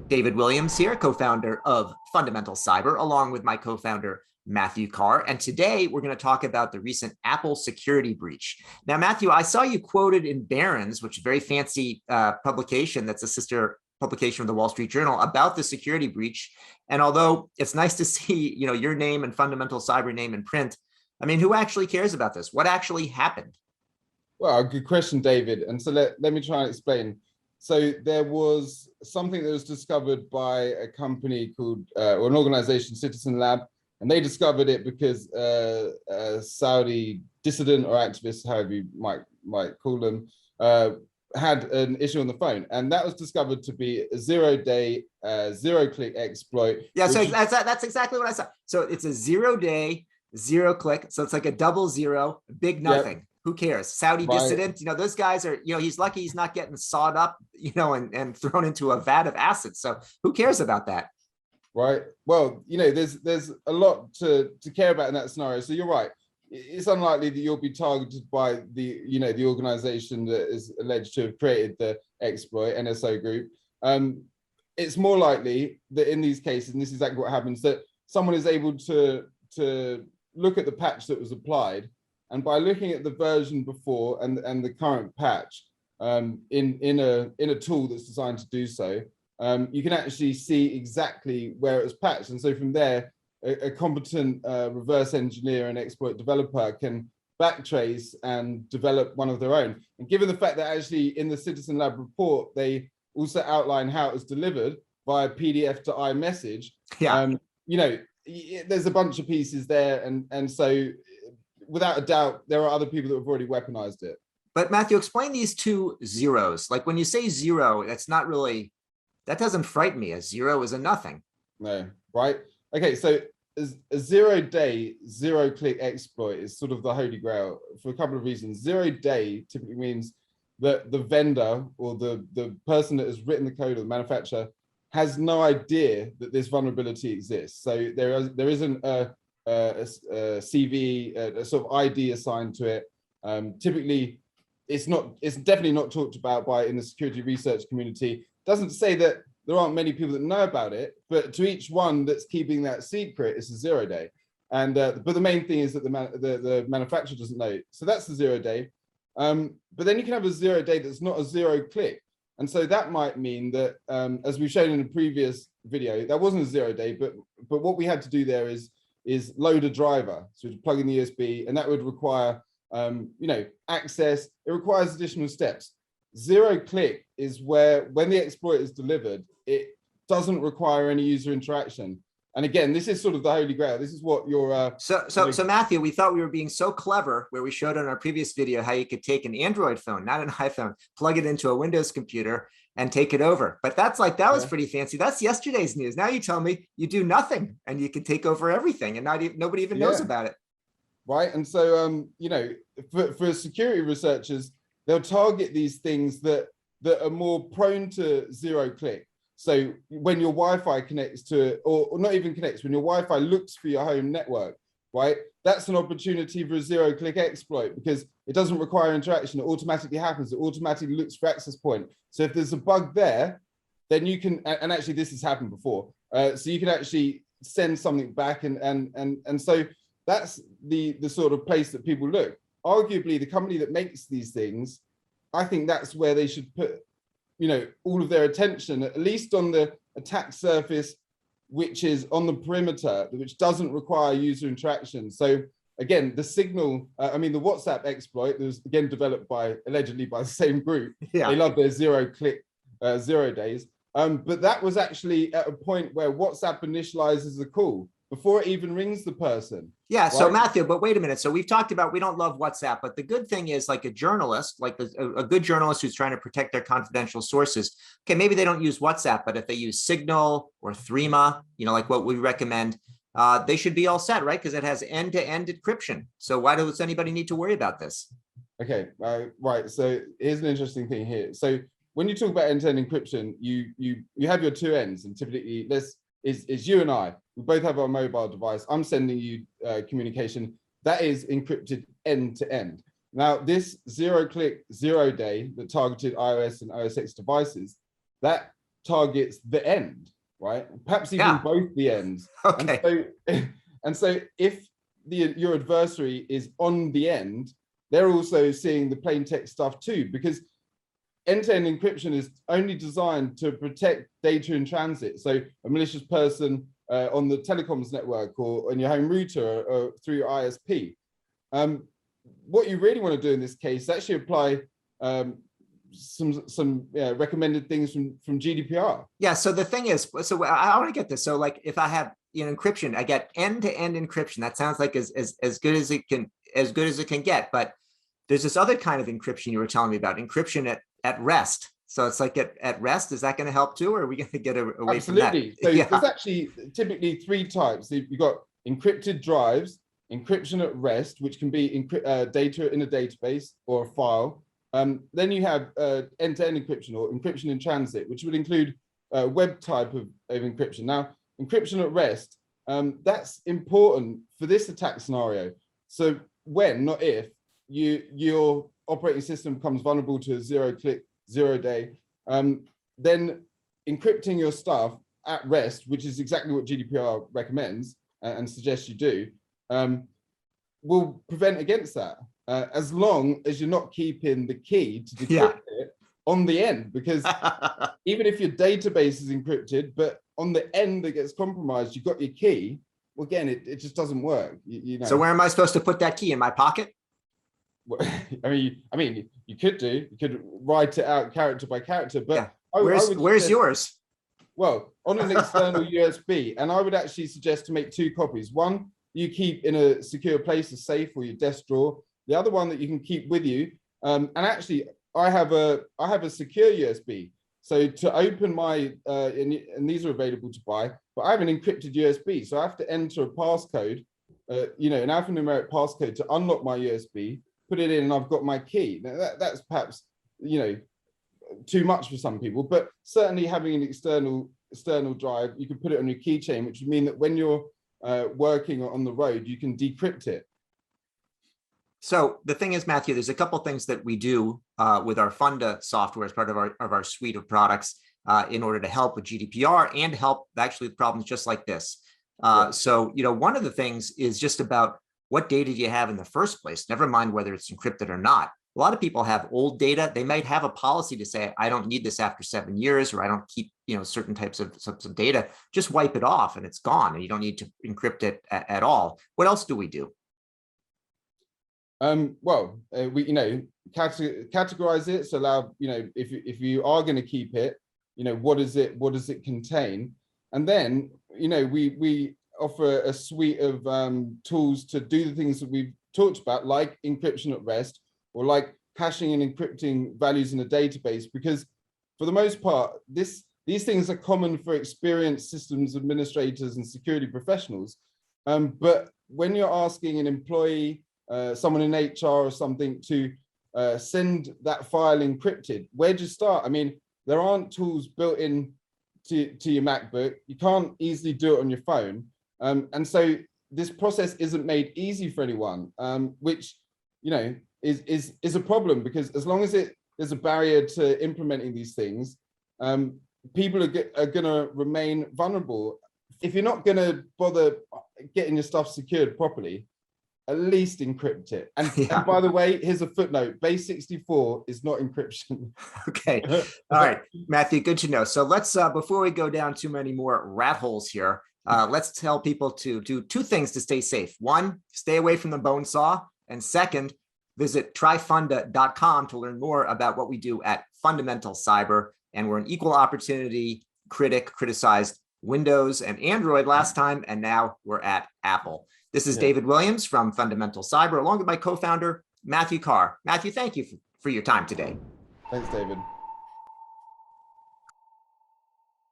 David Williams here, co-founder of Fundamental Cyber, along with my co-founder, Matthew Carr. And today we're going to talk about the recent Apple security breach. Now, Matthew, I saw you quoted in Barron's, which is a very fancy publication that's a sister publication of the Wall Street Journal, about the security breach. And although it's nice to see, your name and Fundamental Cyber name in print, I mean, who actually cares about this? What actually happened? Well, good question, David. And so let me try and explain. So there was something that was discovered by a company called, or an organization, Citizen Lab, and they discovered it because a Saudi dissident or activist, however you might call them, had an issue on the phone, and that was discovered to be a zero-day, zero-click exploit. Yeah, so that's exactly what I saw. So it's a 0-day, 0-click. So it's like a double zero, big nothing. Yep. Who cares? Saudi dissident, those guys are, he's lucky he's not getting sawed up, and thrown into a vat of acid. So who cares about that? Right. Well, there's a lot to care about in that scenario. So you're right. It's unlikely that you'll be targeted by the organization that is alleged to have created the exploit, NSO Group. It's more likely that in these cases, and this is exactly what happens, that someone is able to look at the patch that was applied. And by looking at the version before and the current patch in a tool that's designed to do so, you can actually see exactly where it was patched. And so from there, a competent reverse engineer and exploit developer can backtrace and develop one of their own. And given the fact that actually in the Citizen Lab report, they also outline how it was delivered via PDF to iMessage, there's a bunch of pieces there. And so without a doubt, there are other people that have already weaponized it. But Matthew, explain these two zeros. Like when you say zero, that's not really, that doesn't frighten me. A zero is a nothing. No, right? Okay, so a 0-day, 0-click exploit is sort of the holy grail for a couple of reasons. 0-day typically means that the vendor or the person that has written the code or the manufacturer has no idea that this vulnerability exists. So there isn't a CV, a sort of ID assigned to it. Typically, it's definitely not talked about in the security research community. Doesn't say that there aren't many people that know about it, but to each one that's keeping that secret, it's a 0-day. And but the main thing is that the manufacturer doesn't know. So that's the 0-day. But then you can have a 0-day that's not a 0-click. And so that might mean that, as we've shown in a previous video, that wasn't a 0-day, but what we had to do there is load a driver. So to plug in the USB, and that would require, access. It requires additional steps. 0-click is where, when the exploit is delivered, it doesn't require any user interaction. And again, this is sort of the holy grail. This is what your so Matthew, we thought we were being so clever where we showed on our previous video how you could take an Android phone, not an iPhone, plug it into a Windows computer and take it over. But that was pretty fancy. That's yesterday's news. Now you tell me you do nothing and you can take over everything and nobody even knows about it. Right. And so, for security researchers, they'll target these things that are more prone to 0-click. So when your Wi-Fi connects to it, or not even connects, when your Wi-Fi looks for your home network, right? That's an opportunity for a 0-click exploit because it doesn't require interaction. It automatically happens. It automatically looks for access point. So if there's a bug there, then you can, and actually this has happened before. So you can actually send something back and so that's the sort of place that people look. Arguably, the company that makes these things, I think that's where they should put, all of their attention, at least on the attack surface, which is on the perimeter, which doesn't require user interaction. So again, the Signal, the WhatsApp exploit that was again developed allegedly by the same group. Yeah. They love their 0-click, 0 days. But that was actually at a point where WhatsApp initializes the call before it even rings the person. Yeah. Right? So Matthew, but wait a minute. So we've talked about, we don't love WhatsApp, but the good thing is like a journalist, like a good journalist who's trying to protect their confidential sources. Okay. Maybe they don't use WhatsApp, but if they use Signal or Threema, like what we recommend, they should be all set, right? Because it has end-to-end encryption. So why does anybody need to worry about this? Okay. Right. So here's an interesting thing here. So when you talk about end-to-end encryption, you have your two ends, and typically is you and I. We both have our mobile device. I'm sending you communication that is encrypted end to end. Now, this 0-click, 0-day that targeted iOS and OS X devices, that targets the end, right? Perhaps even Yeah. both the ends. Okay. And so if your adversary is on the end, they're also seeing the plain text stuff too, because end-to-end encryption is only designed to protect data in transit. So a malicious person on the telecoms network or on your home router or through your ISP. What you really want to do in this case is actually apply some recommended things from GDPR. Yeah. So the thing is, so I want to get this. So like if I have encryption, I get end-to-end encryption. That sounds like as good as it can, as good as it can get. But there's this other kind of encryption you were telling me about, encryption at rest. So it's like at rest, is that going to help too, or are we going to get away from that? Absolutely. So there's actually typically three types. You've got encrypted drives, encryption at rest, which can be data in a database or a file. Then you have end-to-end encryption or encryption in transit, which would include web type of encryption. Now, encryption at rest, that's important for this attack scenario. So when, not if, your operating system becomes vulnerable to a zero-click, zero-day, then encrypting your stuff at rest, which is exactly what GDPR recommends and suggests you do, will prevent against that, as long as you're not keeping the key to decrypt it on the end, because even if your database is encrypted, but on the end that gets compromised, you've got your key. Well, again, it just doesn't work. You know. So where am I supposed to put that key? In my pocket? I mean, you could write it out character by character, but yeah. Where's yours? Well, on an external USB, and I would actually suggest to make two copies. One you keep in a secure place, a safe or your desk drawer. The other one that you can keep with you. And actually, I have a secure USB. So to open my and these are available to buy, but I have an encrypted USB, so I have to enter a passcode, an alphanumeric passcode to unlock my USB. Put it in, and I've got my key. Now that's perhaps too much for some people, but certainly having an external drive, you can put it on your keychain, which would mean that when you're working on the road, you can decrypt it. So the thing is, Matthew, there's a couple of things that we do with our Funda software as part of our suite of products in order to help with GDPR and help actually with problems just like this. So one of the things is just about what data do you have in the first place, never mind whether it's encrypted or not. A lot of people have old data. They might have a policy to say, I don't need this after 7 years, or I don't keep certain types of data. Just wipe it off and it's gone, and you don't need to encrypt it at all. What else do we do? We categorize it, so allow if you are going to keep it, what does it contain, and then we offer a suite of tools to do the things that we've talked about, like encryption at rest, or like hashing and encrypting values in a database, because for the most part, these things are common for experienced systems administrators and security professionals. But when you're asking an employee, someone in HR or something to send that file encrypted, where do you start? I mean, there aren't tools built in to your MacBook. You can't easily do it on your phone. And so this process isn't made easy for anyone, which, is a problem, because as long as there's a barrier to implementing these things, people are going to remain vulnerable. If you're not going to bother getting your stuff secured properly, at least encrypt it. And by the way, here's a footnote: base 64 is not encryption. Okay. All right, Matthew, good to know. So let's, before we go down too many more rat holes here, let's tell people to do two things to stay safe. One, stay away from the bone saw. And second, visit tryfunda.com to learn more about what we do at Fundamental Cyber. And we're an equal opportunity criticized Windows and Android last time, and now we're at Apple. This is David Williams from Fundamental Cyber, along with my co-founder, Matthew Carr. Matthew, thank you for your time today. Thanks, David.